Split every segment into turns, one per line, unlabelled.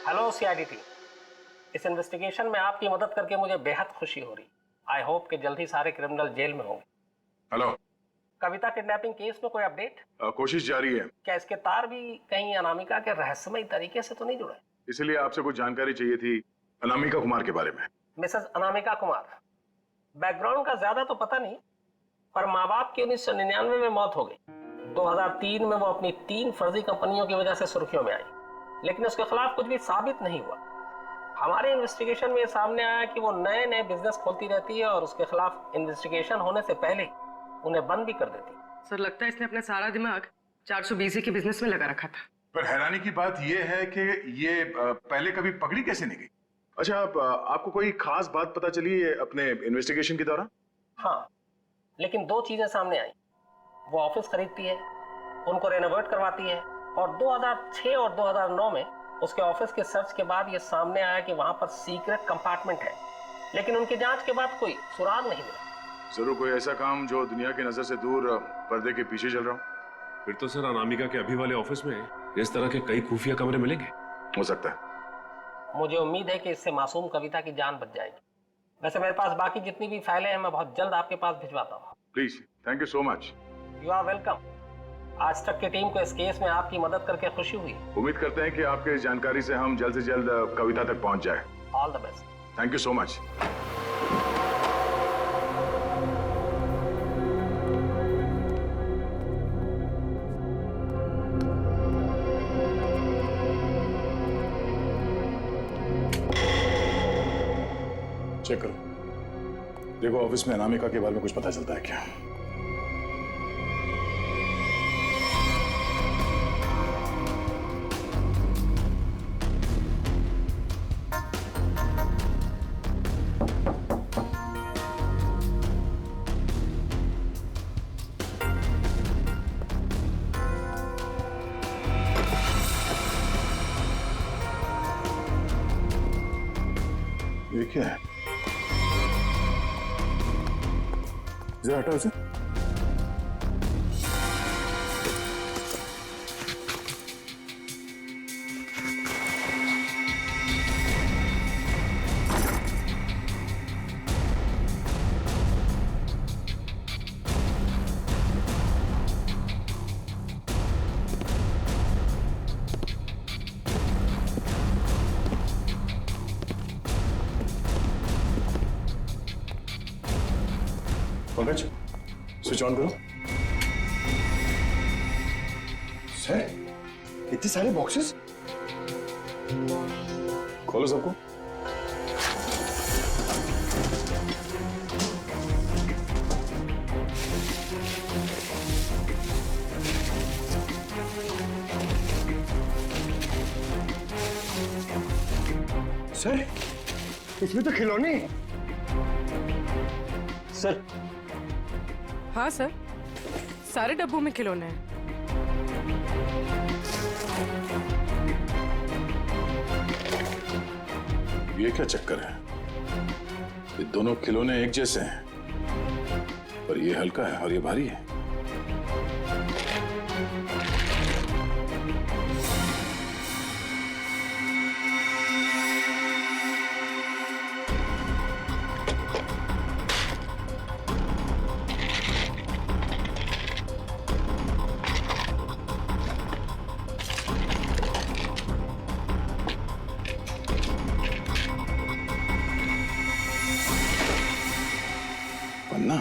Hello CID team. इस investigation में आपकी मदद करके मुझे बेहद खुशी हो रही। आई होप कि जल्द ही सारे क्रिमिनल जेल में होंगे।
हेलो,
कविता किडनैपिंग केस में कोई अपडेट?
कोशिश जारी है।
क्या इसके तार भी कहीं अनामिका के रहस्यमय तरीके से तो नहीं जुड़े?
इसलिए आपसे कुछ जानकारी चाहिए थी अनामिका कुमार के बारे में।
मिसेस अनामिका कुमार, बैकग्राउंड का ज्यादा तो पता नहीं, पर माँ बाप की 1999 में मौत हो गई। 2003 में वो अपनी 3 फर्जी कंपनियों की वजह से सुर्खियों में आई, लेकिन उसके खिलाफ कुछ भी साबित नहीं हुआ। हमारे इन्वेस्टिगेशन में ये सामने आया कि वो नए नए बिजनेस खोलती रहती है और उसके खिलाफ इन्वेस्टिगेशन होने से पहले उन्हें बंद भी कर देती।
सर, लगता है इसने अपना सारा दिमाग 420 के बिजनेस में लगा रखा था।
पर हैरानी की बात यह है कि ये पहले कभी पकड़ी कैसे नहीं गई। अच्छा, आपको कोई खास बात पता चली है अपने इन्वेस्टिगेशन के दौरान?
हाँ, लेकिन 2 चीजें सामने आई। वो ऑफिस खरीदती है, उनको रेनोवेट करवाती है, और 2006 और 2009 में उसके ऑफिस के सर्च के बाद ये सामने आया कि वहां पर सीक्रेट कंपार्टमेंट है, लेकिन उनकी जांच के बाद कोई सुराग नहीं मिला।
जरूर कोई ऐसा काम जो दुनिया की नजर से दूर पर्दे के पीछे चल रहा हो।
फिर तो सर अनामिका के अभी वाले ऑफिस में इस तरह के कई खुफिया कमरे मिलेंगे।
हो सकता है।
मुझे उम्मीद है कि इससे मासूम कविता की जान बच जाएगी। वैसे मेरे पास बाकी जितनी भी फाइलें हैं मैं बहुत जल्द आपके पास भिजवाता हूँ।
Please, thank you so much.
You are welcome. आज तक की टीम को इस केस में आपकी मदद करके खुशी हुई।
उम्मीद करते हैं कि आपके इस जानकारी से हम जल्द से जल्द कविता तक पहुंच जाए।
All the best.
Thank you so much. Check करो, देखो ऑफिस में अनामिका के बारे में कुछ पता चलता है क्या। ये क्या है? जरा हटाओ उसे। पंकज, स्विच ऑन करो। सर, इतने सारे बॉक्सेस, खोलो सबको। सर, इसमें तो खिलौने हैं। सर,
हाँ सर, सारे डब्बों में खिलौने हैं।
ये क्या चक्कर है? ये दोनों खिलौने एक जैसे हैं, पर ये हल्का है और ये भारी है। पन्ना,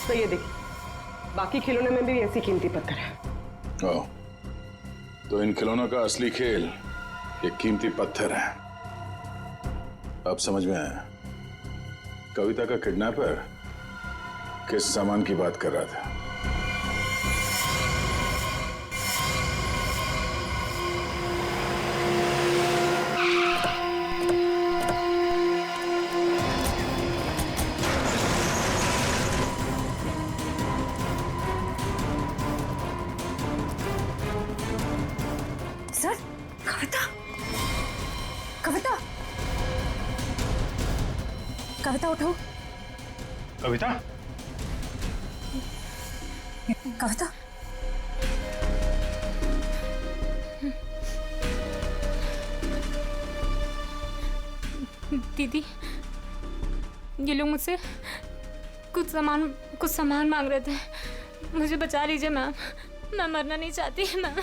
तो ये देखिए, बाकी खिलौने में भी ऐसी कीमती पत्थर है।
ओह, तो इन खिलौनों का असली खेल ये कीमती पत्थर है। अब समझ में आया कविता का किडनैपर किस सामान की बात कर रहा था।
कविता उठो।
कविता,
कविता,
दीदी, ये लोग मुझसे कुछ सामान मांग रहे थे। मुझे बचा लीजिए मैम, मैं मरना नहीं चाहती मैम,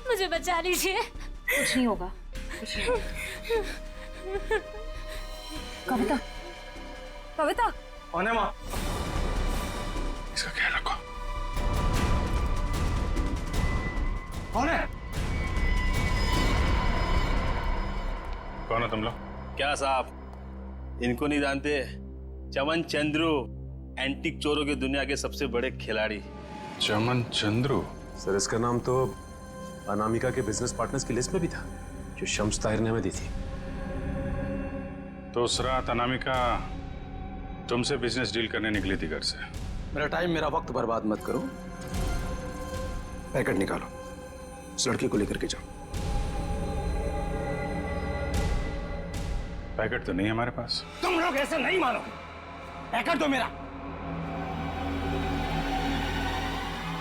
मुझे बचा लीजिए।
कुछ नहीं होगा, कुछ नहीं होगा। कविता, कविता,
कौन है माँ?
इसका ख्याल रखो।
कौन है?
कौन हो तुम लोग?
क्या साहब, इनको नहीं जानते? चमन चंद्रू, एंटीक चोरों की दुनिया के सबसे बड़े खिलाड़ी।
चमन चंद्रू?
सर इसका नाम तो अनामिका के बिजनेस पार्टनर्स की लिस्ट में भी था, जो शम्स ताहिर ने हमें दी थी।
तो उस रात अनामिका तुमसे बिजनेस डील करने निकली थी घर से।
मेरा टाइम, मेरा वक्त बर्बाद मत करो। पैकेट निकालो, उस लड़की को लेकर के जाओ।
पैकेट तो नहीं है हमारे पास।
तुम लोग ऐसे नहीं मानोगे। पैकेट दो मेरा।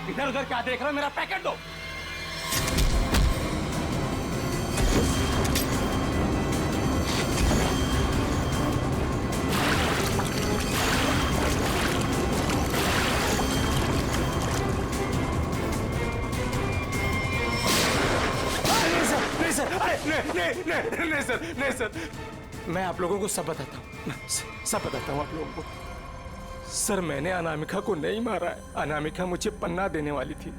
इधर उधर क्या देख रहे हो? मेरा पैकेट दो। नहीं सर, मैं आप लोगों को सब बताता हूँ, सब बताता हूँ आप लोगों को। सर, मैंने अनामिका को नहीं मारा है। अनामिका मुझे पन्ना देने वाली थी।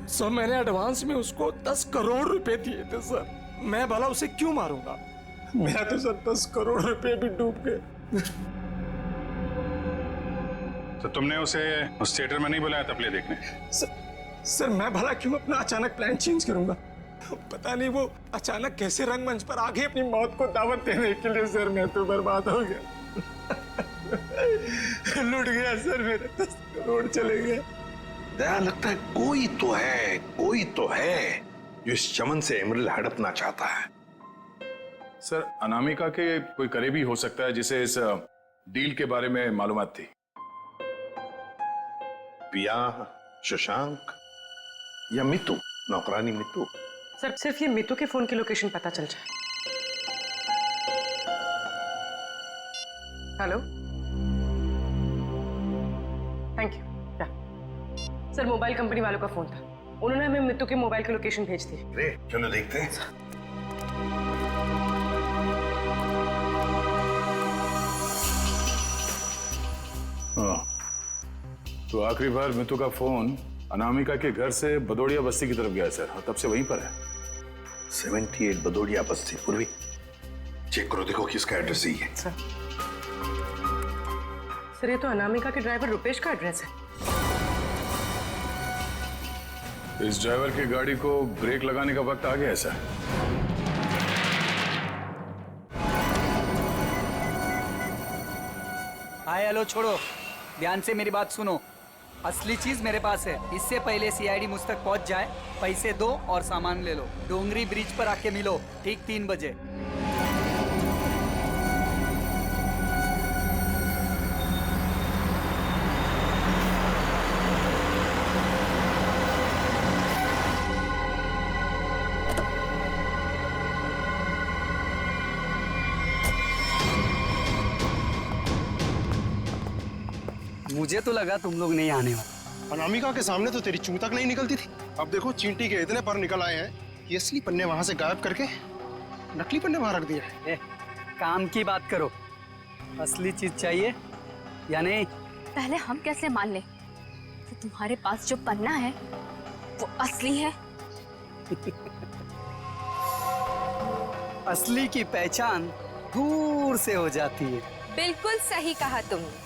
सर, मैंने एडवांस में उसको 10 करोड़ रुपए दिए थे सर। मैं भला उसे क्यों मारूंगा? मेरा तो सर 10 करोड़ रुपए भी डूब गए।
तो तुमने उसे उस थिएटर में नहीं बुलाया था प्ले देखने?
सर मैं भला क्यों अपना अचानक प्लान चेंज करूंगा? पता नहीं वो अचानक कैसे रंगमंच पर आगे अपनी मौत को दावत देने के लिए। सर मैं तो बर्बाद हो गया। लूट गया सर, मेरे 10 करोड़ चले गए।
दया, लगता है कोई तो है जो इस चमन से एमरल्ड हड़पना चाहता है।
सर, अनामिका के कोई करीबी हो सकता है जिसे इस डील के बारे में मालूमात थी।
पिया, शशांक या मितू, नौकरानी मितू।
सर सिर्फ ये मितू के फोन की लोकेशन पता चल जाए। Hello, thank you. Sir mobile company वालों का फोन था, उन्होंने हमें मितू के मोबाइल की लोकेशन भेज दी।
अरे चलो देखते हैं।
हाँ, तो आखिरी बार मितू का फोन अनामिका के घर से बदौड़िया बस्ती की तरफ गया सर, और तब से वहीं पर है।
78 बदौड़िया बस्ती। पूर्वी चेक करो, देखो किसका एड्रेस ही है।
सर ये तो अनामिका के ड्राइवर रुपेश का एड्रेस है।
इस ड्राइवर की गाड़ी को ब्रेक लगाने का वक्त आ गया है सर।
हाय हेलो छोड़ो, ध्यान से मेरी बात सुनो। असली चीज मेरे पास है। इससे पहले सीआईडी मुझ तक पहुंच जाए, पैसे दो और सामान ले लो। डोंगरी ब्रिज पर आके मिलो ठीक 3 बजे। मुझे तो लगा तुम लोग नहीं आने वाले।
अनामिका के सामने तो तेरी चूं तक नहीं निकलती थी। अब देखो चींटी के इतने पर निकल आए हैं कि असली पन्ने वहां से गायब करके नकली पन्ने वहां रख दिए।
काम की बात करो, असली चीज चाहिए या नहीं?
पहले हम कैसे मान लें कि तुम्हारे पास जो पन्ना है वो असली है?
असली की पहचान दूर से हो जाती है।
बिल्कुल सही कहा तुमने,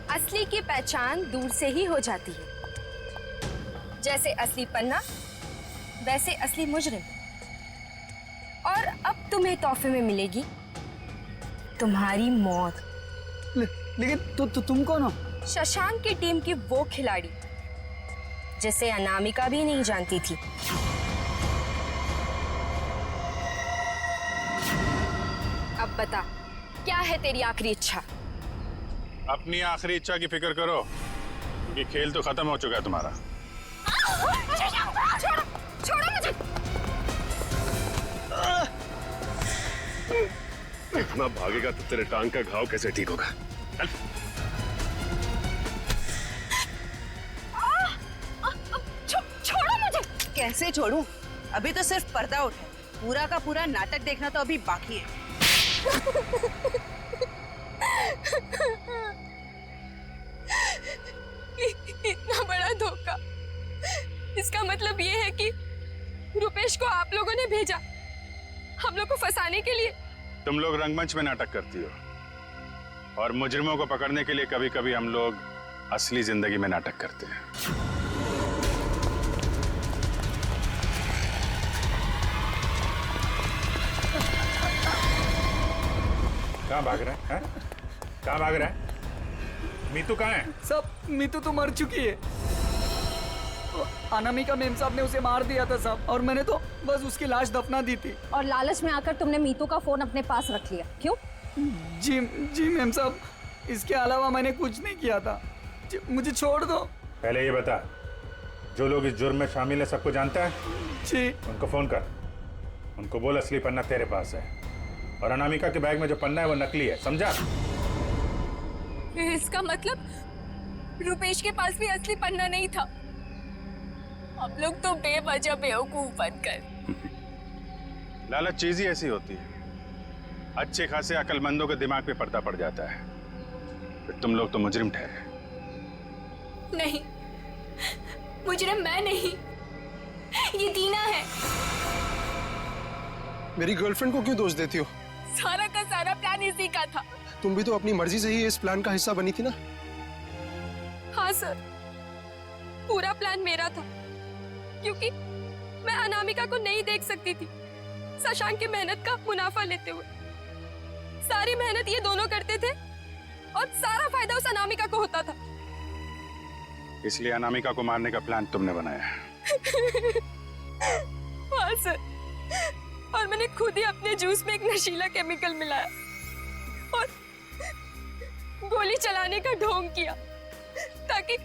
असली की पहचान दूर से ही हो जाती है। जैसे असली पन्ना वैसे असली मुजरिम। और अब तुम्हें तोहफे में मिलेगी तुम्हारी मौत।
लेकिन तुम कौन हो?
शशांक की टीम की वो खिलाड़ी जिसे अनामिका भी नहीं जानती थी। अब बता, क्या है तेरी आखिरी इच्छा?
अपनी आखिरी इच्छा की फिक्र करो, क्योंकि खेल तो खत्म हो चुका है तुम्हारा।
छोड़ो मुझे।
इतना भागेगा तो तेरे टांग का घाव कैसे ठीक होगा?
छोड़ो मुझे।
कैसे छोड़ूं? अभी तो सिर्फ पर्दा उठा है, पूरा का पूरा नाटक देखना तो अभी बाकी है।
इतना बड़ा धोखा। इसका मतलब ये है कि रुपेश को आप लोगों ने भेजा हम लोग को फंसाने के लिए।
तुम लोग रंगमंच में नाटक करती हो, और मुजरिमों को पकड़ने के लिए कभी कभी हम लोग असली जिंदगी में नाटक करते हैं।
कहाँ भाग रहा है? कहाँ भाग रहा है? मीतू कहाँ है?
सब, मीतू तो मर चुकी है। अनामिका मेम साहब ने उसे मार दिया था साहब, और मैंने तो बस उसकी लाश दफना दी थी।
और लालच में आकर तुमने मीतू का फोन अपने पास रख लिया, क्यों?
जी मेम साहब, इसके अलावा मैंने कुछ नहीं किया था। मुझे छोड़ दो।
पहले ये बता, जो लोग इस जुर्म में शामिल है सबको जानता है?
जी।
उनको फोन कर, उनको बोल असली पन्ना तेरे पास है, और अनामिका के बैग में जो पन्ना है वो नकली है, समझा?
इसका मतलब रुपेश के पास भी असली पन्ना नहीं था। हम लोग तो बेवजह बेवकूफ बनकर।
लालच चीज ही ऐसी होती है, अच्छे खासे अकलमंदों के दिमाग पे पर्दा पड़ जाता है, फिर तुम लोग तो मुजरिम ठहरे।
नहीं, मुजरिम मैं नहीं, ये दीना है।
मेरी गर्लफ्रेंड को क्यों दोष देती हो?
सारा का सारा प्लान इसी का था।
तुम भी तो अपनी मर्जी से ही इस प्लान का हिस्सा बनी थी ना?
हाँ सर, पूरा प्लान मेरा था, क्योंकि मैं अनामिका को नहीं देख सकती थी शशांक की मेहनत का मुनाफा लेते हुए। सारी मेहनत ये दोनों करते थे और सारा फायदा उस अनामिका को होता था।
इसलिए अनामिका को मारने का प्लान तुमने बनाया।
हाँ सर, और मैंने खुद ही अपने जूस में एक नशीला केमिकल मिलाया और गोली चलाने का ढोंग किया, ताकि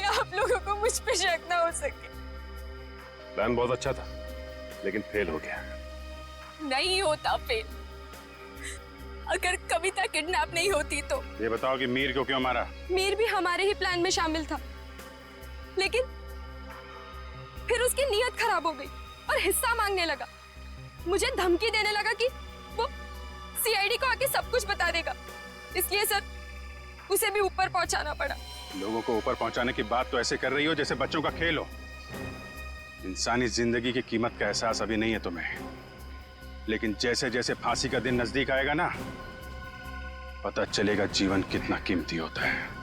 आप लोगों को मुझ पे शक ना हो सके।
प्लान बहुत अच्छा था, लेकिन फेल हो गया।
नहीं होता फेल। अगर कविता किडनैप नहीं होती तो।
ये बताओ कि मीर को क्यों मारा?
मीर भी हमारे ही प्लान में शामिल था, लेकिन फिर उसकी नीयत खराब हो गई और हिस्सा मांगने लगा। मुझे धमकी देने लगा कि वो सीआईडी को आके सब कुछ बता देगा। इसलिए सर, उसे भी ऊपर पहुंचाना पड़ा।
लोगों को ऊपर पहुंचाने की बात तो ऐसे कर रही हो जैसे बच्चों का खेल हो। इंसानी जिंदगी की कीमत का एहसास अभी नहीं है तुम्हें, लेकिन जैसे जैसे फांसी का दिन नजदीक आएगा ना, पता चलेगा जीवन कितना कीमती होता है।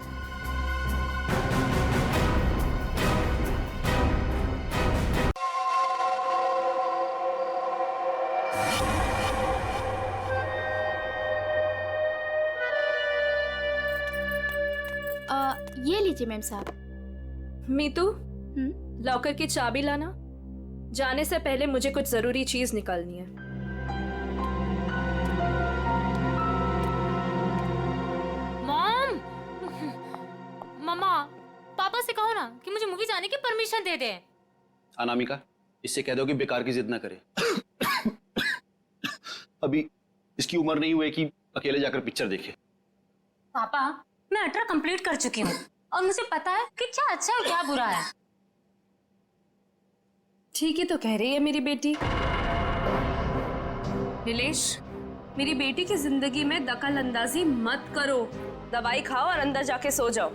ये लीजिए मैम साहब।
मीतू, लॉकर की चाबी लाना। जाने से पहले मुझे कुछ जरूरी चीज निकालनी है।
मॉम, मम्मा, पापा से कहो ना कि मुझे मूवी जाने की परमिशन दे दे।
अनामिका, इससे कह दो कि बेकार की जिद ना करे। अभी इसकी उम्र नहीं हुई कि अकेले जाकर पिक्चर देखे।
पापा, मैं 18 कंप्लीट कर चुकी हूँ और मुझे पता है कि क्या अच्छा है क्या बुरा है।
ठीक ही तो कह रही है मेरी बेटी। नीलेश, मेरी बेटी की जिंदगी में दखल अंदाजी मत करो। दवाई खाओ और अंदर जाके सो जाओ।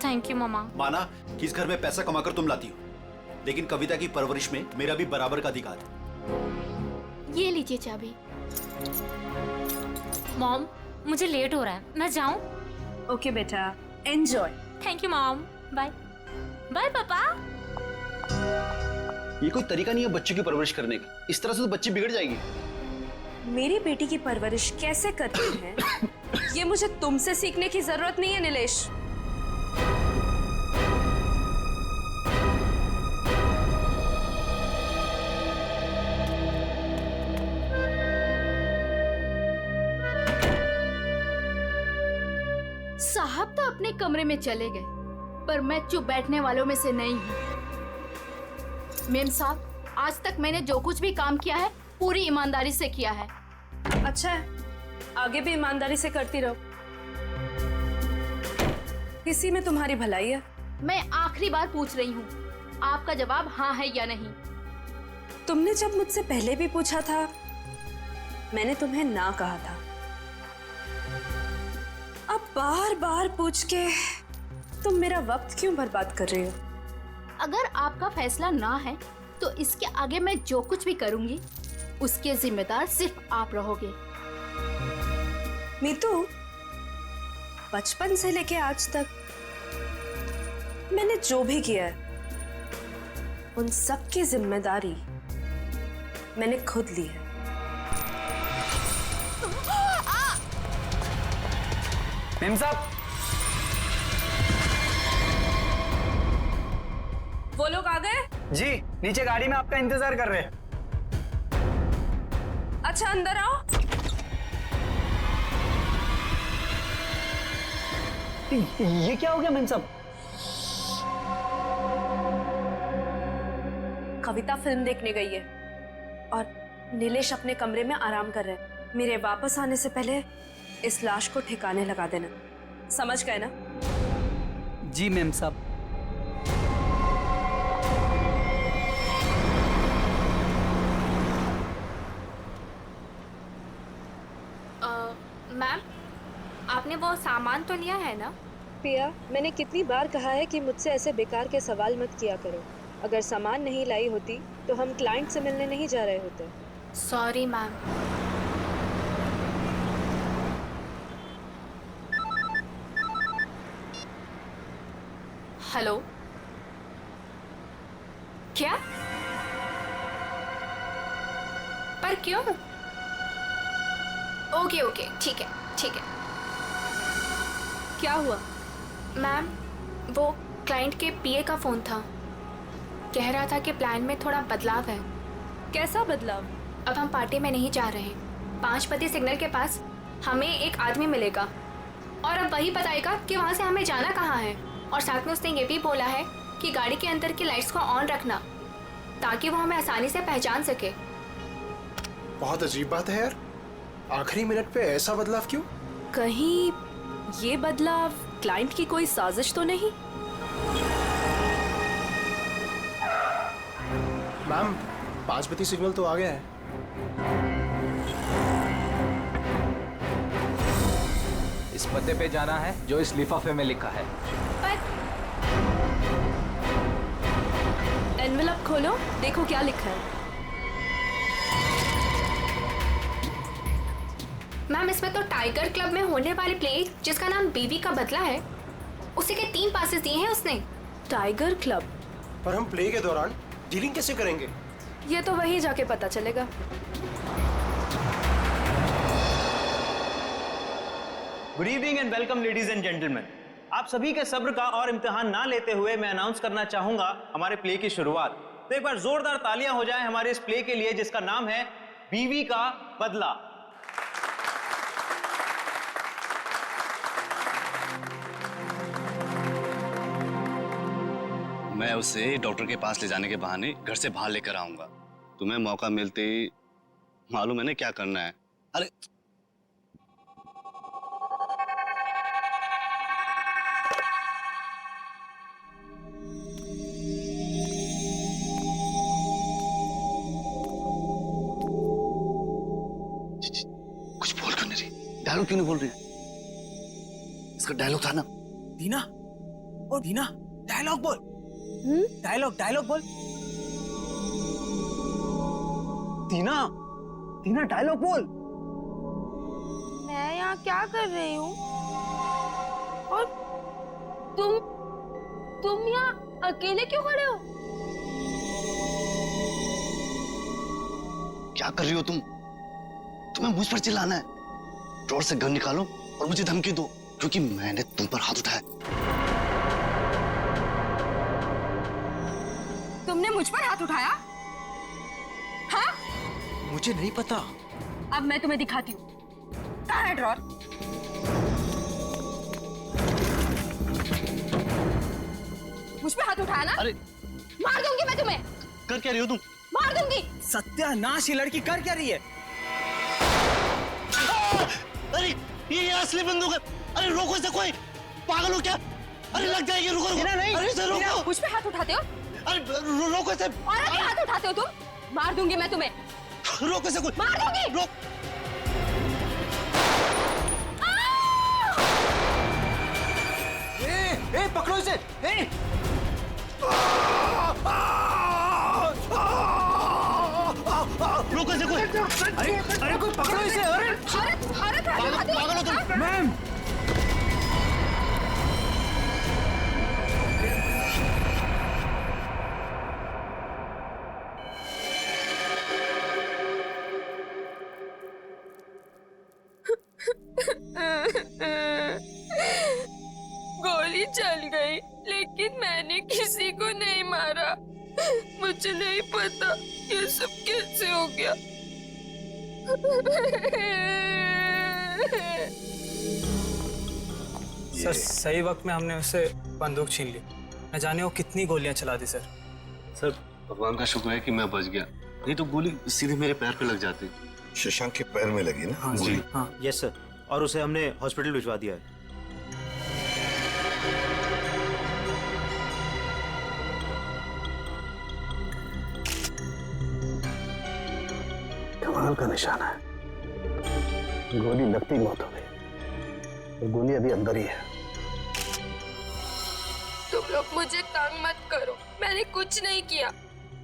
थैंक यू मामा।
माना कि इस घर में पैसा कमाकर तुम लाती हो, लेकिन कविता की परवरिश में मेरा भी बराबर का अधिकार है।
ये लीजिए चाबी। मॉम, मुझे लेट हो रहा है, मैं जाऊं?
ओके बेटा, enjoy.
Thank you mom, bye. Bye पापा।
ये कोई तरीका नहीं है बच्चों की परवरिश करने का। इस तरह से तो बच्ची बिगड़ जाएगी।
मेरी बेटी की परवरिश कैसे करते हैं ये मुझे तुमसे सीखने की जरूरत नहीं है नीलेश।
साहब तो अपने कमरे में चले गए, पर मैं चुप बैठने वालों में से नहीं हूँ। मेम साहब, आज तक मैंने जो कुछ भी काम किया है पूरी ईमानदारी से किया है।
अच्छा है, आगे भी ईमानदारी से करती रहो। इसी में तुम्हारी भलाई है।
मैं आखिरी बार पूछ रही हूँ, आपका जवाब हाँ है या नहीं?
तुमने जब मुझसे पहले भी पूछा था, मैंने तुम्हें ना कहा था। अब बार बार पूछ के तुम मेरा वक्त क्यों बर्बाद कर रही हो?
अगर आपका फैसला ना है तो इसके आगे मैं जो कुछ भी करूंगी उसके जिम्मेदार सिर्फ आप रहोगे।
मीतू, बचपन से लेके आज तक मैंने जो भी किया है उन सब की जिम्मेदारी मैंने खुद ली है।
मेम साहब,
वो लोग आ गए?
जी, नीचे गाड़ी में आपका इंतजार कर रहे हैं।
अच्छा, अंदर आओ।
ये क्या हो गया मेम साहब?
कविता फिल्म देखने गई है और नीलेश अपने कमरे में आराम कर रहे हैं। मेरे वापस आने से पहले इस लाश को ठिकाने लगा देना, समझ गए ना?
जी मेम साहब।
मैम, आपने वो सामान तो लिया है ना?
पिया, मैंने कितनी बार कहा है कि मुझसे ऐसे बेकार के सवाल मत किया करो। अगर सामान नहीं लाई होती तो हम क्लाइंट से मिलने नहीं जा रहे होते।
Sorry ma'am. हेलो, क्या? पर क्यों? ओके ओके, ठीक है ठीक है।
क्या हुआ?
मैम, वो क्लाइंट के पीए का फोन था। कह रहा था कि प्लान में थोड़ा बदलाव है।
कैसा बदलाव?
अब हम पार्टी में नहीं जा रहे। 5 बजे सिग्नल के पास हमें एक आदमी मिलेगा और अब वही बताएगा कि वहाँ से हमें जाना कहाँ है। और साथ में उसने ये भी बोला है कि गाड़ी के अंदर की लाइट्स को ऑन रखना ताकि वो हमें आसानी से पहचान सके।
बहुत अजीब बात है यार, आखिरी मिनट पे ऐसा बदलाव क्यों?
कहीं ये बदलाव क्लाइंट की कोई साजिश तो नहीं?
मैम, 5 बजे सिग्नल तो आ गया है।
इस पते पे जाना है जो इस लिफाफे में लिखा है।
एनवेलप खोलो, देखो क्या लिखा है।
मैम, इसमें तो टाइगर क्लब में होने वाले प्ले जिसका नाम बीवी का बदला है, उसी के 3 पासेस दिए हैं उसने।
Tiger club?
पर हम प्ले के दौरान डीलिंग कैसे करेंगे?
ये तो वहीं जाके पता चलेगा।
Good evening and welcome ladies and gentleman. आप सभी के सब्र का और इम्तिहान ना लेते हुए मैं अनाउंस करना चाहूंगा हमारे प्ले की शुरुआत। तो एक बार जोरदार तालियां हो जाएं हमारे इस प्ले के लिए जिसका नाम है बीवी का बदला।
मैं उसे डॉक्टर के पास ले जाने के बहाने घर से बाहर लेकर आऊंगा। तुम्हें मौका मिलते ही मालूम है ना क्या करना है। अरे कुछ बोल क्यों नहीं रही? डायलॉग क्यों नहीं बोल रही? इसका डायलॉग था ना।
दीना, ओ दीना, डायलॉग बोल। डायलॉग बोल। दीना, दीना डायलॉग बोल।
मैं यहाँ क्या कर रही हूँ? और तुम यहाँ अकेले क्यों खड़े हो?
क्या कर रही हो तुम? तुम्हें मुझ पर चिल्लाना है? ड्रॉर से गन निकालो और मुझे धमकी दो क्योंकि मैंने तुम पर हाथ उठाया।
तुमने मुझ पर हाथ उठाया? हाँ?
मुझे नहीं पता।
अब मैं तुम्हें दिखाती हूँ। कहाँ है ड्रॉर? मुझ पे हाथ उठाया ना?
अरे
मार दूंगी मैं तुम्हें।
कर क्या रही हो तुम?
मार दूंगी।
सत्यानाश, ये लड़की कर क्या रही है?
अरे ये असली बंदूक है। अरे रोको इसे, कोई पागल हो क्या? अरे लग जाएगी, रुको रुको।
नहीं,
अरे इसे रोको।
मुझ पे हाथ उठाते हो?
अरे रोको इसे।
औरत पे हाथ उठाते हो तुम? मार दूंगी मैं तुम्हें।
रोको इसे, कोई
मार दूंगी।
रोक।
ए, पकड़ो इसे।
रोको इसे कोई।
अरे कोई पकड़ो इसे। अरे
पागल हो तुम।
मैम,
गोली चल गई, लेकिन मैंने किसी को नहीं मारा। मुझे नहीं पता ये सब कैसे हो गया।
सर सही वक्त में हमने उससे बंदूक छीन ली। न जाने वो कितनी गोलियां चला दी सर।
सर भगवान का शुक्र है कि मैं बच गया, नहीं तो गोली सीधे मेरे पैर पे लग जाती।
शशांक के पैर में लगी ना?
हाँ जी, हाँ यस सर, और उसे हमने हॉस्पिटल भिजवा दिया है।
कमाल का निशाना है, गोली लगती मौत हो गई, और गोली अभी अंदर ही है।
तुम लोग मुझे तंग मत करो, मैंने कुछ नहीं किया।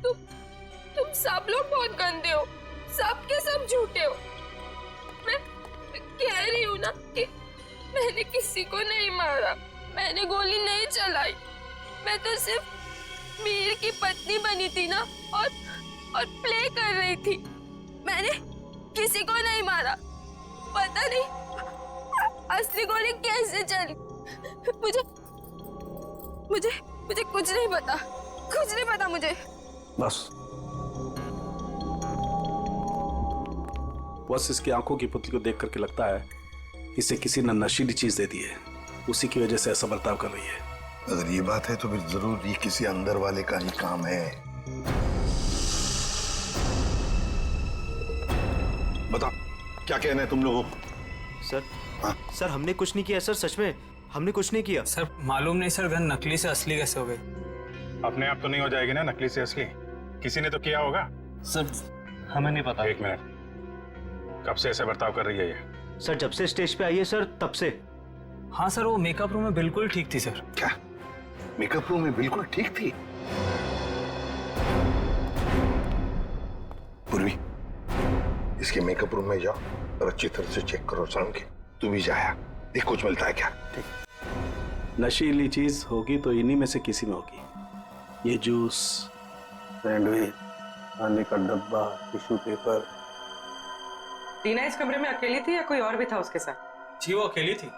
तुम सब लोग बहुत गंदे हो, सब के सब झूठे हो। मैं कह रही हूँ ना कि मैंने किसी को नहीं मारा, मैंने गोली नहीं चलाई। मैं तो सिर्फ मीर की पत्नी बनी थी ना, और प्ले कर रही थी। मैंने किसी को नहीं मारा। पता नहीं असली गोली कैसे चली। मुझे कुछ नहीं पता, कुछ नहीं पता मुझे।
बस इसकी आंखों की पुतली को देख करके लगता है इसे किसी ने नशीली चीज दे दी है, उसी की वजह से ऐसा बर्ताव कर रही है।
अगर ये बात है तो फिर जरूर ये किसी अंदर वाले का ही काम है। बताओ क्या कहना है तुम लोगों को?
सर हमने कुछ नहीं किया सर, सच में हमने कुछ नहीं किया।
सर मालूम नहीं सर, गन नकली से असली कैसे हो गई?
अपने आप तो नहीं हो जाएगी ना नकली से असली, किसी ने तो किया होगा।
सर हमें नहीं पता।
एक मिनट, कब से ऐसे बर्ताव कर रही है ये?
सर जब से स्टेज पे आई है सर, तब से।
हाँ सर, वो मेकअप रूम में बिल्कुल ठीक थी सर।
क्या मेकअप रूम में बिल्कुल ठीक थी? पूर्वी, इसके मेकअप रूम में जाओ और अच्छी तरह से चेक करो। के तू भी जाया, देख कुछ मिलता है क्या। ठीक।
नशीली चीज होगी तो इन्हीं में से किसी में होगी। ये जूस, सैंडविच, खाने का डब्बा, टिश्यू पेपर।
टीना इस कमरे में अकेली थी या कोई और भी था उसके साथ?
जी वो अकेली थी।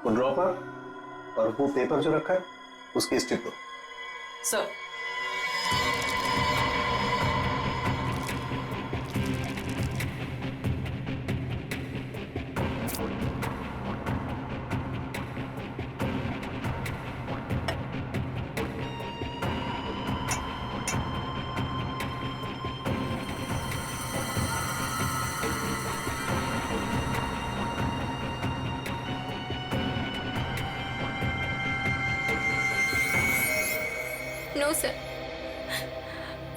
वो ड्रॉपर और वो पेपर जो रखा है उसकी स्ट्रिप दो।
Sir
no sir,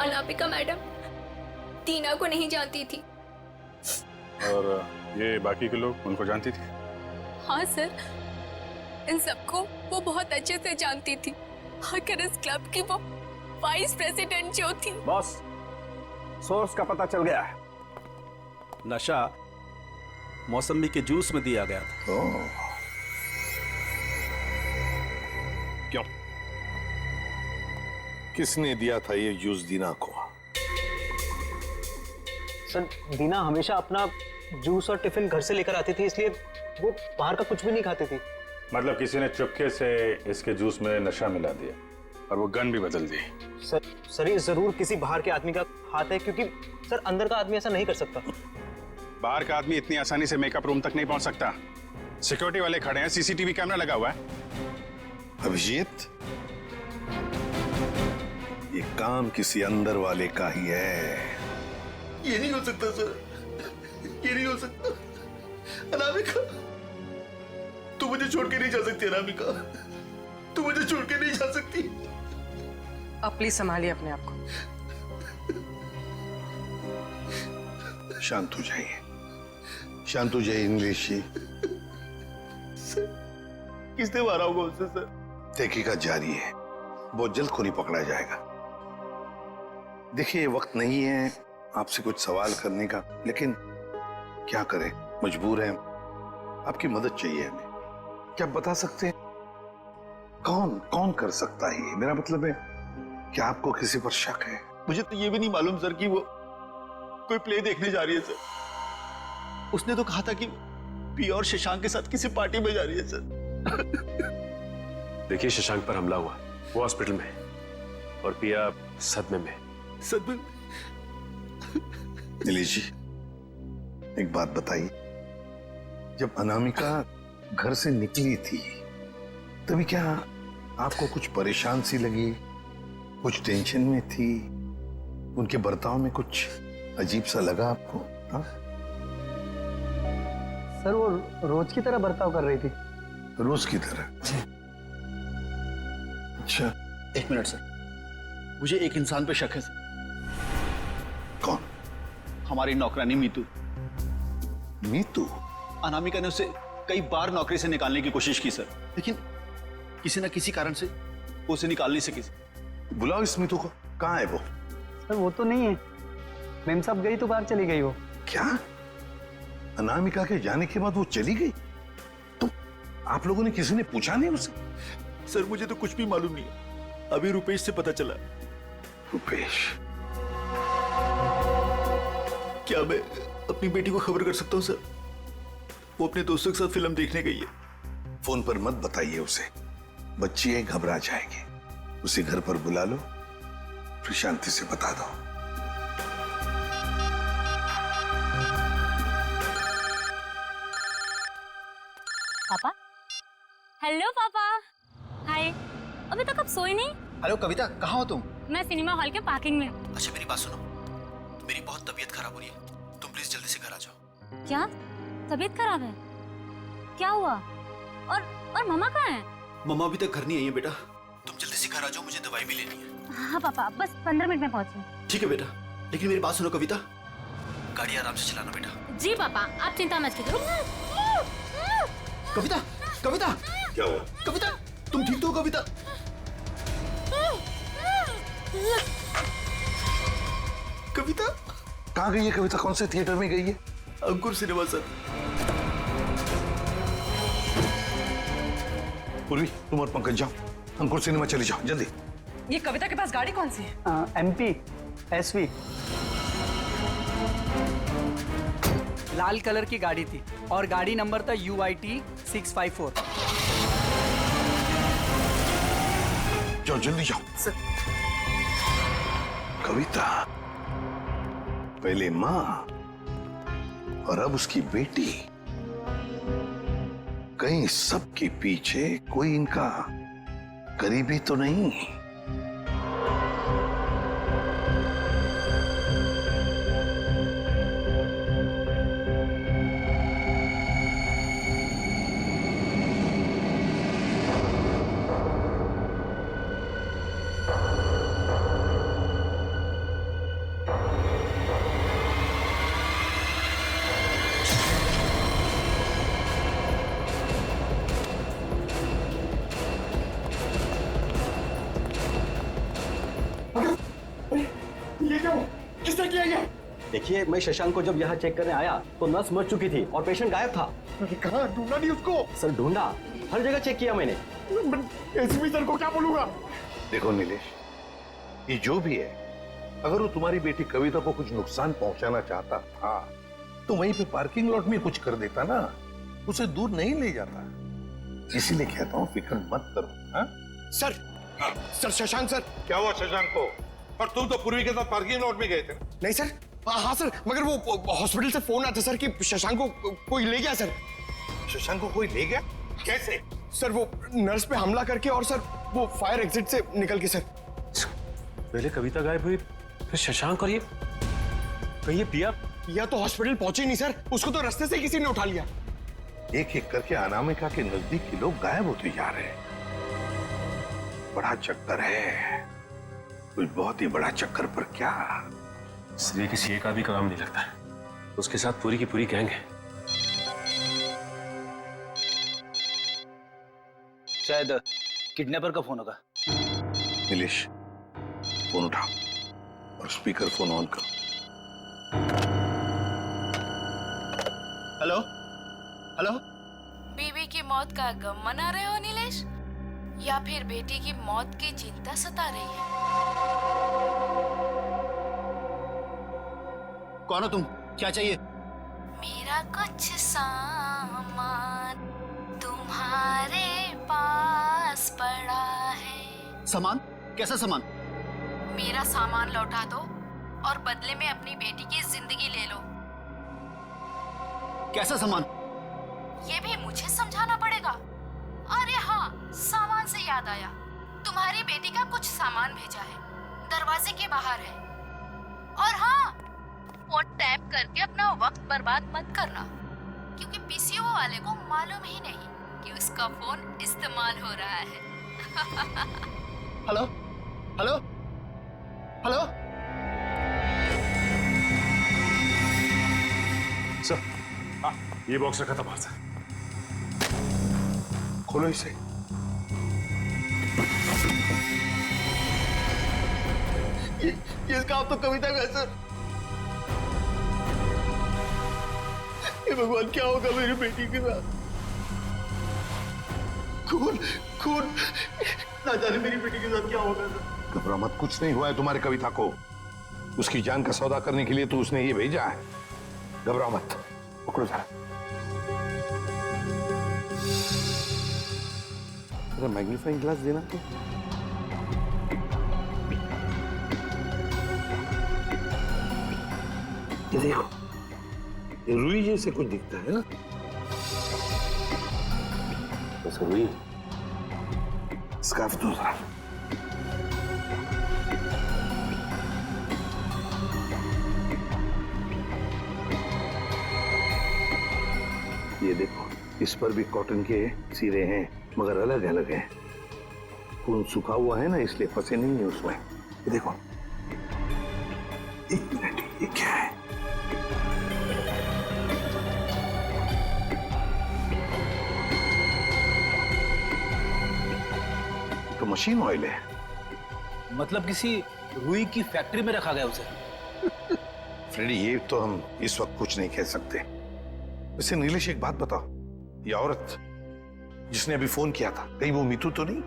Anamika madam Tina को नहीं जानती थी।
और ये बाकी के लोग उनको जानती थी?
हाँ सर, इन सबको वो बहुत अच्छे से जानती थी। आखिर इस क्लब की वो वाइस प्रेसिडेंट जो थी।
बॉस, सोर्स का पता चल गया है। नशा मौसमी के जूस में दिया गया था।
क्यों? किसने दिया था ये जूस दीना को?
सर दीना हमेशा अपना जूस और टिफिन घर से लेकर आती थी, इसलिए वो बाहर का कुछ भी नहीं खाती थी।
मतलब किसी ने चुपके से इसके जूस में नशा मिला दिया?
और वो गन भी बदल दी।
सर ये जरूर किसी बाहर के आदमी का हाथ है, क्योंकि सर अंदर का आदमी ऐसा नहीं कर सकता।
बाहर का आदमी इतनी आसानी से मेकअप रूम तक नहीं पहुंच सकता। सिक्योरिटी वाले खड़े हैं, सीसीटीवी कैमरा लगा हुआ है।
अभिजीत, ये काम किसी अंदर वाले का ही है।
ये नहीं हो सकता सर, ये नहीं हो सकता। अनामिका, तू मुझे छोड़ के नहीं जा सकती। अनामिका, तू मुझे छोड़ के नहीं जा सकती।
अब प्लीज संभालिए अपने आप को।
शांत हो जाइए, शांत हो जाइए इंग्लिश जी।
किसने मारा होगा उससे सर?
तहकीकात जारी है, बहुत जल्द खूनी पकड़ा जाएगा। देखिए, वक्त नहीं है आपसे कुछ सवाल करने का, लेकिन क्या करें, मजबूर हैं। आपकी मदद चाहिए हमें। क्या आप बता सकते हैं कौन कौन कर सकता है ये? मेरा मतलब है, क्या आपको किसी पर शक है?
मुझे तो ये भी नहीं मालूम सर कि वो कोई प्ले देखने जा रही है सर। उसने तो कहा था कि पिया और शशांक के साथ किसी पार्टी में जा रही है सर।
देखिए, शशांक पर हमला हुआ, वो हॉस्पिटल में है और पिया सदमे में।
सदमे?
नीलेश जी, एक बात बताइए, जब अनामिका घर से निकली थी तभी क्या आपको कुछ परेशान सी लगी, कुछ टेंशन में थी? उनके बर्ताव में कुछ अजीब सा लगा आपको? हाँ?
सर वो रोज की तरह बर्ताव कर रही थी।
रोज की तरह? अच्छा।
एक मिनट सर, मुझे एक इंसान पे शक है सर।
कौन?
हमारी नौकरानी मीतू।
मीतू?
अनामिका ने उसे कई बार नौकरी से निकालने की कोशिश की सर, लेकिन किसी न किसी कारण से वो उसे निकाल नहीं सकी।
बुलाओ इस मीतू को। कहाँ है वो?
सर वो तो नहीं है, मेम साहब गई तो बाहर चली गई वो।
क्या? अनामिका के जाने के बाद वो चली गई? तो आप लोगों ने किसी ने पूछा नहीं उसे?
सर मुझे तो कुछ भी मालूम नहीं है, अभी रुपेश से पता चला।
रुपेश?
क्या मैं अपनी बेटी को खबर कर सकता हूँ सर? वो अपने दोस्तों के साथ फिल्म देखने गई है।
फोन पर मत बताइए उसे, बच्ची है, घबरा जाएगी। उसे घर पर बुला लो, फिर शांति से बता दो।
पापा? हेलो पापा। हाय। अभी तक आप सोए नहीं?
हेलो कविता, कहाँ हो तुम?
मैं सिनेमा हॉल के पार्किंग में।
अच्छा मेरी बात सुनो, मेरी बहुत तबीयत खराब हो रही है, तुम प्लीज जल्दी से घर आ जाओ।
क्या तबीयत खराब है? क्या हुआ? और मम्मा कहाँ है?
मम्मा अभी तक घर नहीं आई है बेटा, तुम जल्दी से घर आ जाओ, मुझे दवाई भी लेनी है।
हाँ पापा, बस 15 मिनट में पहुंची।
ठीक है बेटा, लेकिन मेरी बात सुनो कविता, गाड़ी आराम से चलाना बेटा।
जी पापा, आप चिंता मत कीजिए।
कविता, कविता!
क्या हुआ?
कविता, तुम ठीक तो हो कविता? कविता
कहाँ गई है? कविता कौन से थिएटर में गई है?
अंकुर सिनेमा सर।
पूर्वी, तुम और पंकज जाओ, अंकुर सिनेमा चले जाओ जल्दी।
ये कविता के पास गाड़ी कौन सी है?
MP SV। लाल कलर की गाड़ी थी और गाड़ी नंबर था UIT 654।
जाओ जल्दी जाओ। कविता, पहले माँ और अब उसकी बेटी, कहीं सबके पीछे कोई इनका करीबी तो नहीं?
किसने किया ये?
देखिए, मैं शशांक को जब यहाँ चेक करने आया तो नर्स मर चुकी थी और पेशेंट गायब था।
कहाँ ढूंढा नहीं उसको?
सर ढूंढा, हर जगह चेक किया मैंने।
एसपी सर को क्या बोलूंगा?
देखो नीलेश, ये जो भी है, अगर वो तुम्हारी बेटी कविता को कुछ नुकसान पहुंचाना चाहता था तो वहीं पे पार्किंग लॉट में कुछ कर देता ना, उसे दूर नहीं ले जाता। इसीलिए कहता हूँ फिक्र मत करो। हाँ?
Sir,
sir Shashank sir.
क्या हुआ शशांक को? और तुम तो पूर्वी के साथ पार्किंग लॉट में गए थे।
नहीं सर। हाँ सर, मगर वो हॉस्पिटल से फोन आया था सर कि शशांक को कोई ले गया सर।
शशांक को कोई ले गया? कैसे?
सर वो नर्स पे हमला करके और सर वो फायर एग्जिट से निकल के सर।
पहले कविता गायब हुई, फिर शशांक, और ये कहीं पिया
तो हॉस्पिटल पहुंचे नहीं सर, उसको तो रास्ते से किसी ने उठा लिया।
एक एक करके अनामिका के नजदीक के लोग गायब होते जा रहे हैं। बड़ा चक्कर है, कुछ बहुत ही बड़ा चक्कर। पर क्या
इसलिए किसी एक आदमी का काम नहीं लगता है, उसके साथ पूरी की पूरी गैंग है।
शायद किडनैपर का फोन होगा।
नीलेश, फोन उठा और स्पीकर फोन ऑन कर।
Hello hello.
बीवी की मौत का गम मना रहे हो नीलेश, या फिर बेटी की मौत की चिंता सता रही है?
कौन हो तुम? क्या चाहिए?
मेरा कुछ सामान तुम्हारे पास पड़ा है।
सामान? कैसा सामान?
मेरा सामान लौटा दो और बदले में अपनी बेटी की जिंदगी ले लो।
कैसा सामान?
ये भी मुझे समझाना पड़ेगा? अरे हाँ, सामान से याद आया, तुम्हारी बेटी का कुछ सामान भेजा है, दरवाजे के बाहर है। और हाँ, फोन टैप करके अपना वक्त बर्बाद मत करना, क्योंकि पीसीओ वाले को मालूम ही नहीं कि उसका फोन इस्तेमाल हो रहा है।
Hello hello hello.
सर, हाँ, ये बॉक्स रखा था बाहर से।
खोलो इसे।
ये काम तो कविता का है सर। हे भगवान, क्या होगा मेरी बेटी के साथ? खून खून, ना जाने मेरी बेटी के साथ क्या होगा सर।
घबरा मत, कुछ नहीं हुआ है तुम्हारी कविता को। उसकी जान का सौदा करने के लिए तो उसने ये भेजा है। घबरा मत, पकड़ो जरा। मैग्नीफाइंग ग्लास देना तो। ये देखो, ये रुई जैसे कुछ दिखता है ना? तो रुई। स्कार्फ दो जरा। ये देखो, इस पर भी कॉटन के सिरे हैं, मगर अलग अलग हैं। खून सूखा हुआ है ना, इसलिए फंसे नहीं है उसमें। ये देखो। एक मिनट, ये क्या है? तो मशीन ऑयल है।
मतलब किसी रुई की फैक्ट्री में रखा गया उसे?
फ्रेडी, ये तो हम इस वक्त कुछ नहीं कह सकते। वैसे नीलेश, एक बात बताओ, ये औरत जिसने अभी फोन किया था, कहीं वो मीतू तो नहीं?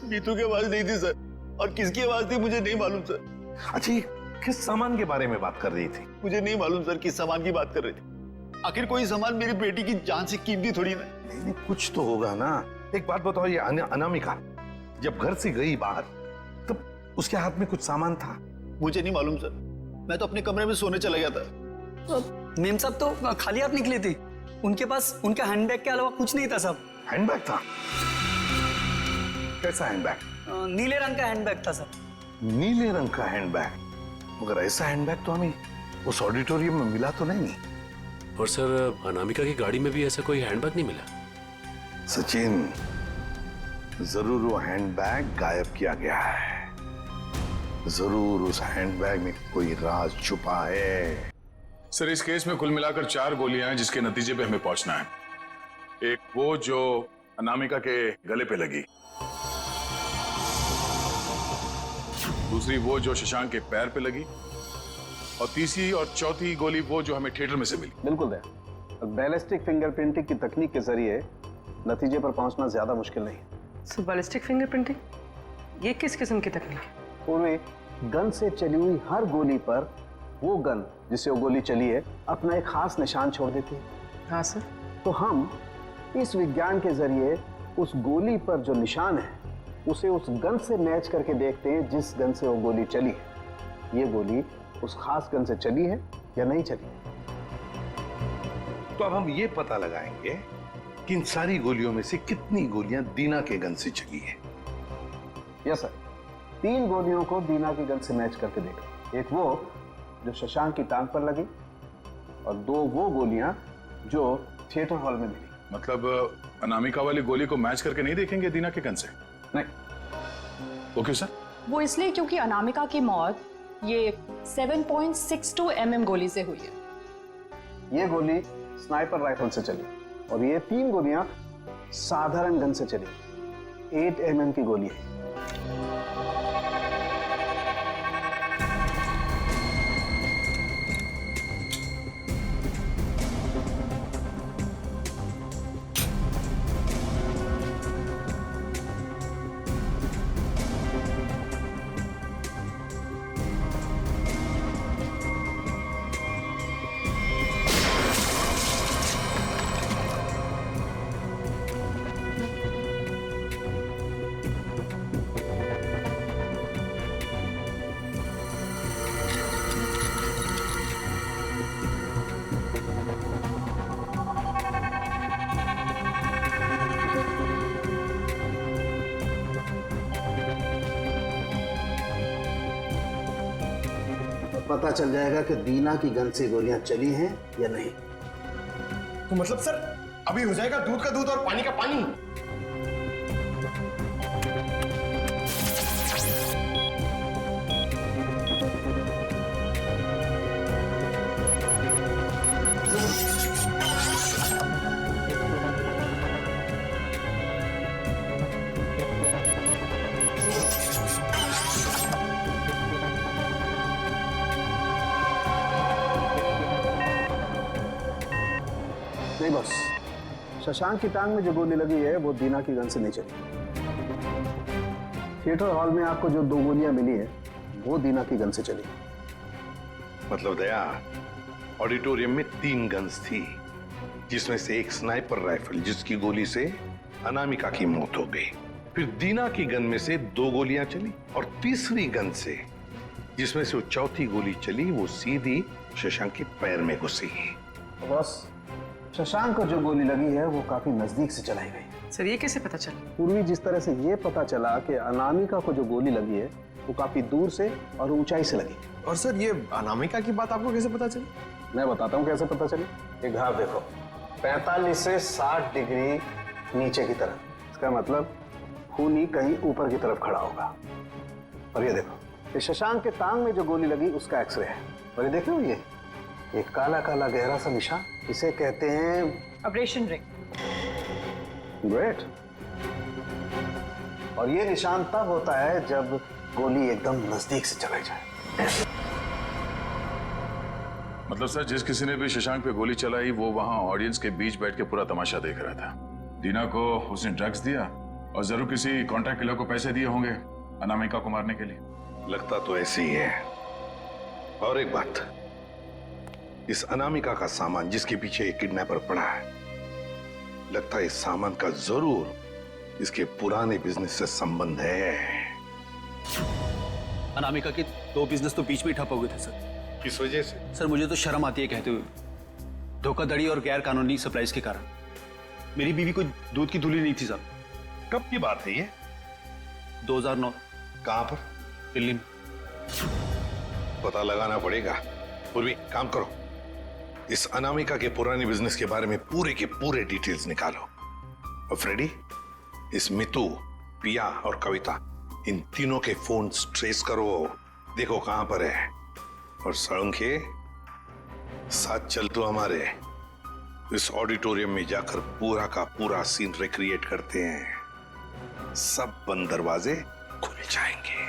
मीतू की आवाज नहीं थी सर, और किसकी आवाज थी मुझे नहीं मालूम सर।
अच्छा, ये किस सामान के बारे में बात कर रही थी?
मुझे नहीं मालूम सर किस सामान की बात कर रही थी। आखिर कोई सामान मेरी बेटी की जान से कीमती थोड़ी ना।
नहीं, कुछ तो होगा ना। एक बात बताओ, ये अनामिका जब घर से गई बाहर, तब उसके हाथ में कुछ सामान था?
मुझे नहीं मालूम सर, मैं तो अपने कमरे में सोने चला गया था।
मेम साहब तो खाली हाथ निकली थी, उनके पास उनका हैंडबैग के अलावा कुछ नहीं था साहब।
हैंडबैग था? कैसा हैंडबैग?
नीले रंग का हैंडबैग था सर।
नीले रंग का हैंडबैग? मगर ऐसा हैंडबैग तो हमें उस ऑडिटोरियम में मिला तो नहीं।
और सर, अनामिका की गाड़ी में भी ऐसा कोई हैंडबैग नहीं मिला।
सचिन, जरूर वो हैंडबैग गायब किया गया है। जरूर उस हैंडबैग में कोई राज छुपा है।
सर, इस केस में कुल मिलाकर 4 गोलियां हैं जिसके नतीजे पे हमें पहुंचना है। एक वो जो अनामिका के गले पे लगी, दूसरी वो जो शशांक के पैर पे लगी, और तीसरी और चौथी गोली वो जो हमें थिएटर में से मिली।
बिल्कुल दया, बैलिस्टिक फिंगरप्रिंटिंग की तकनीक के जरिए नतीजे पर पहुंचना ज्यादा मुश्किल नहीं है।
सो बैलिस्टिक फिंगरप्रिंटिंग, ये किस किस्म की तकनीक है?
पूर्वी गन से चली हुई हर गोली पर वो गन जिससे वो गोली चली है अपना एक खास निशान छोड़ देती है।
हाँ सर।
तो हम इस विज्ञान के जरिए उस गोली पर जो निशान है उसे उस गन से मैच करके देखते हैं जिस गन से वो गोली चली है। ये गोली उस खास गन से चली है या नहीं चली।
तो अब हम ये पता लगाएंगे कि इन सारी गोलियों में से कितनी गोलियां दीना के गन से चली है।
यस सर, 3 गोलियों को दीना की गन से मैच करके देखा। एक वो जो शशांक की टांग पर लगी और 2 वो गोलियां जो थिएटर हॉल में मिली।
मतलब अनामिका वाली गोली को मैच करके नहीं देखेंगे दीना के गन से?
नहीं।
वो क्यों सर?
वो इसलिए क्योंकि अनामिका की मौत ये 7.62 mm गोली से हुई है।
ये गोली स्नाइपर राइफल से चली और ये 3 गोलियां साधारण गन से चली। 8 mm की गोली है। पता चल जाएगा कि दीना की गन से गोलियां चली हैं या नहीं।
तो मतलब सर अभी हो जाएगा दूध का दूध और पानी का पानी।
नहीं बॉस, शशांक की टांग में जो गोली लगी है वो दीना की गन से नहीं चली। थिएटर हॉल में आपको जो 2 गोलियां मिली है वो दीना की गन से चली।
मतलब दया, ऑडिटोरियम में 3 गन्स थी, जिसमें से एक स्नाइपर राइफल जिसकी गोली से अनामिका की मौत हो गई। फिर दीना की गन में से 2 गोलियां चली और तीसरी गन से जिसमें से वो चौथी गोली चली वो सीधी शशांक के पैर में घुसी।
बॉस, शशांक को जो गोली लगी है वो काफी नजदीक से चलाई गई।
सर ये कैसे पता चला?
पूर्वी जिस तरह से ये पता चला कि अनामिका को जो गोली लगी है वो काफी दूर से और ऊंचाई से लगी।
और सर ये अनामिका की बात आपको कैसे पता चली?
मैं बताता हूँ कैसे पता चली। ये घाव देखो, 45 से 60 डिग्री नीचे की तरफ। इसका मतलब खूनी कहीं ऊपर की तरफ खड़ा होगा। और ये देखो, ये शशांक के टांग में जो गोली लगी उसका एक्सरे है। और ये देखो, ये एक काला काला गहरा सा निशान, इसे कहते हैं
ऑपरेशन रिंग।
ग्रेट। और ये निशान तब होता है जब गोली एकदम नजदीक से चलाई जाए।
मतलब सर, जिस किसी ने भी शशांक पे गोली चलाई वो वहां ऑडियंस के बीच बैठ के पूरा तमाशा देख रहा था। दीना को उसने ड्रग्स दिया और जरूर किसी कॉन्ट्रैक्ट किलर को पैसे दिए होंगे अनामिका को मारने के लिए।
लगता तो ऐसे ही है। और एक बात, इस अनामिका का सामान जिसके पीछे एक किडनैपर पड़ा है, लगता है इस सामान का जरूर इसके पुराने बिजनेस से संबंध है।
अनामिका के 2 बिजनेस तो बीच में ठप हो गए थे सर।
किस वजह से?
सर मुझे तो शर्म आती है कहते हुए, धोखाधड़ी और गैर कानूनी सप्लाईज के कारण। मेरी बीवी कोई दूध की धुली नहीं थी सर।
कब की बात है ये?
2009।
कहां पर?
दिल्ली में।
पता लगाना पड़ेगा। पूर्वी काम करो, इस अनामिका के पुराने बिजनेस के बारे में पूरे के पूरे डिटेल्स निकालो। और फ्रेडी, इस मितू, पिया और कविता, इन तीनों के फोन ट्रेस करो, देखो कहां पर है। और सड़ंखे, साथ चल तो हमारे इस ऑडिटोरियम में जाकर पूरा का पूरा सीन रिक्रिएट करते हैं। सब बंद दरवाजे खुल जाएंगे।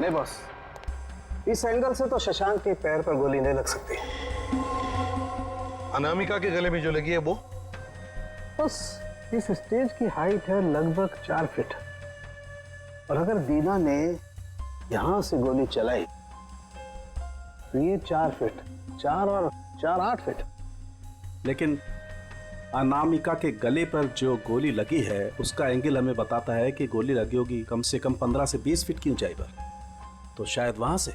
नहीं बॉस, इस एंगल से तो शशांक के पैर पर गोली नहीं लग सकती।
अनामिका के गले में जो लगी है वो?
बस इस स्टेज की हाइट है लगभग 4 फीट। और अगर दीना ने यहां से गोली चलाई तो ये 4 फीट, 4 और 4 8 फीट।
लेकिन अनामिका के गले पर जो गोली लगी है उसका एंगल हमें बताता है कि गोली लगी होगी कम से कम 15 से 20 फीट की ऊंचाई पर, तो शायद वहां से।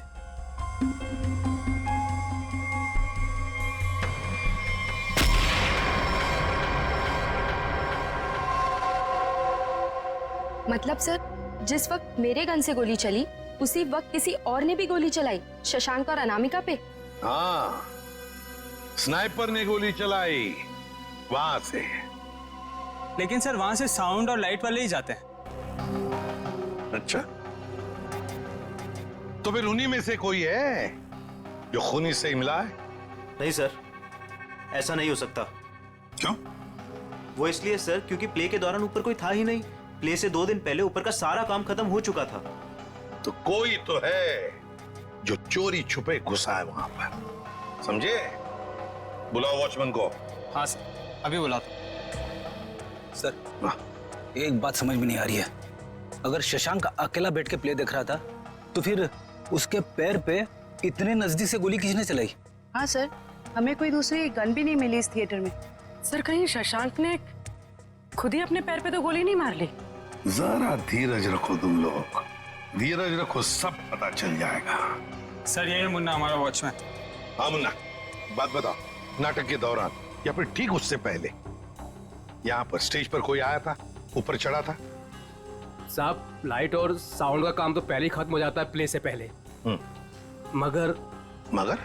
मतलब सर, जिस वक्त मेरे गन से गोली चली उसी वक्त किसी और ने भी गोली चलाई शशांक और अनामिका पे।
हाँ, स्नाइपर ने गोली चलाई वहां से।
लेकिन सर वहां से साउंड और लाइट वाले ही जाते हैं।
अच्छा, तो फिर उन्हीं में से कोई है जो खूनी से मिला है?
नहीं सर, ऐसा नहीं हो सकता।
क्यों?
वो इसलिए सर क्योंकि प्ले के दौरान ऊपर कोई था ही नहीं। प्ले से 2 दिन पहले ऊपर का सारा काम खत्म हो चुका था।
तो कोई तो है जो चोरी छुपे घुसा है वहां पर, समझे? बुलाओ वॉचमैन को।
हाँ सर, अभी बुला दो। सर, एक बात समझ में नहीं आ रही है। अगर शशांक अकेला बैठ के प्ले देख रहा था तो फिर उसके पैर पे इतने नजदीक से गोली किसने चलाई?
हाँ सर, हमें कोई दूसरी गन भी नहीं मिली इस थिएटर में।
सर, कहीं शशांक ने खुद ही अपने पैर पे तो गोली नहीं मार ली?
जरा धीरज रखो तुम लोग, धीरज रखो, सब पता चल जाएगा।
सर, ये मुन्ना हमारा वॉचमैन।
हाँ मुन्ना, बात बताओ, नाटक के दौरान या फिर ठीक उससे पहले यहाँ पर स्टेज पर कोई आया था, ऊपर चढ़ा था?
साहब, लाइट और साउंड का काम तो पहले ही खत्म हो जाता है प्ले से पहले। मगर
मगर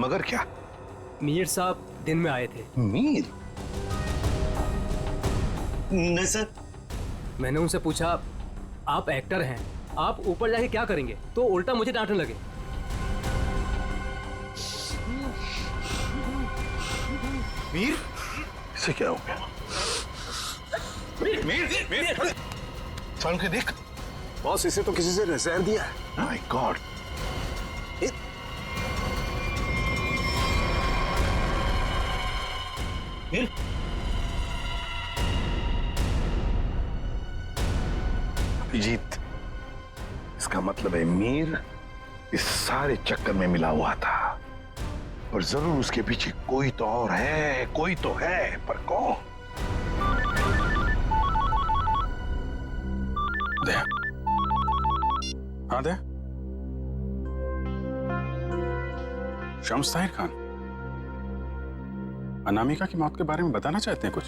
मगर क्या?
मीर साहब दिन में आए थे।
मीर?
नहीं सर। मैंने उनसे पूछा, आप एक्टर हैं, आप ऊपर जाके क्या करेंगे? तो उल्टा मुझे डांटने लगे।
मीर? इसे क्या हो गया? मीर, मीर, मीर, साउंड के देख।
बॉस, इसे तो किसी से नजर दिया है।
My God.
मीर?
अभिजीत, इसका मतलब है मीर इस सारे चक्कर में मिला हुआ था, और जरूर उसके पीछे कोई तो और है, कोई तो है, पर कौन?
दे। हाँ दे। शम्स ताहिर खान, अनामिका की मौत के बारे में बताना चाहते हैं कुछ?